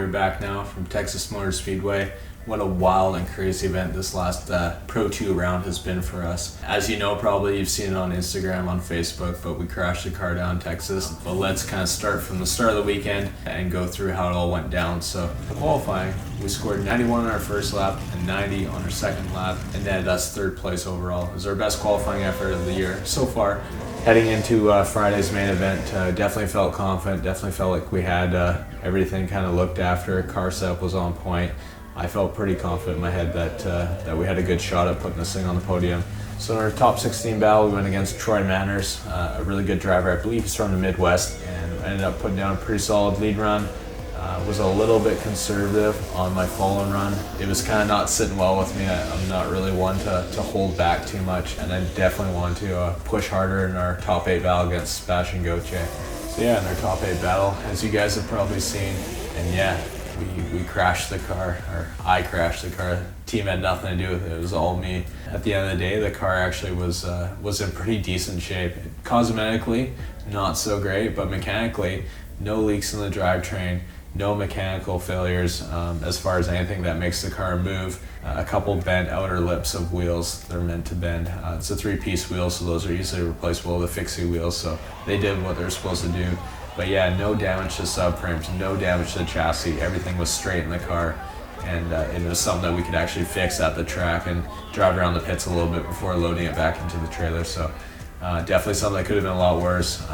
we're back now from Texas Motor Speedway. What a wild and crazy event this last Pro 2 round has been for us. As you know, probably you've seen it on Instagram, on Facebook, but we crashed the car down in Texas. But let's kind of start from the start of the weekend and go through how it all went down. So qualifying, we scored 91 on our first lap and 90 on our second lap, and netted us third place overall. It was our best qualifying effort of the year so far. Heading into Friday's main event, definitely felt confident, definitely felt like we had everything kind of looked after. Car setup was on point. I felt pretty confident in my head that we had a good shot at putting this thing on the podium. So in our top 16 battle, we went against Troy Manners, a really good driver. I believe he's from the Midwest, and ended up putting down a pretty solid lead run. Was a little bit conservative on my follow run. It was kind of not sitting well with me. I'm not really one to hold back too much, and I definitely want to push harder in our top 8 battle against Sebastian Gauthier. So yeah, in our top 8 battle, as you guys have probably seen, and yeah, we crashed the car, or I crashed the car. The team had nothing to do with it. It was all me. At the end of the day, the car actually was in pretty decent shape. Cosmetically, not so great, but mechanically, no leaks in the drivetrain, no mechanical failures as far as anything that makes the car move. A couple bent outer lips of wheels. They're meant to bend. It's a 3-piece wheel, so those are easily replaceable with the fixie wheels, so they did what they're supposed to do. But yeah, no damage to subframes, no damage to the chassis. Everything was straight in the car, and it was something that we could actually fix at the track and drive around the pits a little bit before loading it back into the trailer. So definitely something that could have been a lot worse.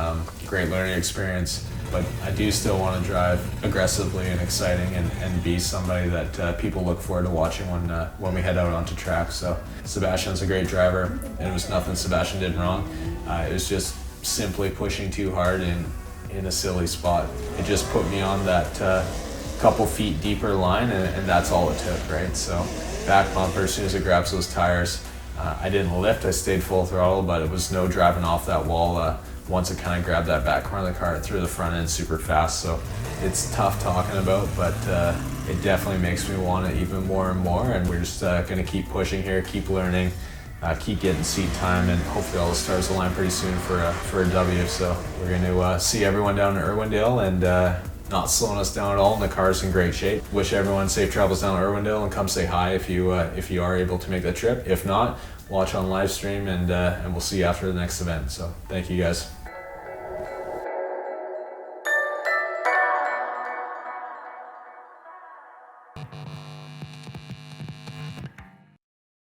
Great learning experience, but I do still want to drive aggressively and exciting and be somebody that people look forward to watching when we head out onto track. So Sebastian's a great driver, and it was nothing Sebastian did wrong. It was just simply pushing too hard in a silly spot. It just put me on that couple feet deeper line, and that's all it took, right? So back bumper, as soon as it grabs those tires, I didn't lift, I stayed full throttle, but it was no driving off that wall. Once it kind of grabbed that back corner of the car, it threw the front end super fast. So it's tough talking about, but it definitely makes me want it even more and more, and we're just gonna keep pushing here, keep learning, keep getting seat time, and hopefully all the stars align pretty soon for a W. So we're going to see everyone down in Irwindale, and not slowing us down at all, and the car's in great shape. Wish everyone safe travels down to Irwindale, and come say hi if you are able to make that trip. If not, watch on live stream, and we'll see you after the next event. So thank you guys.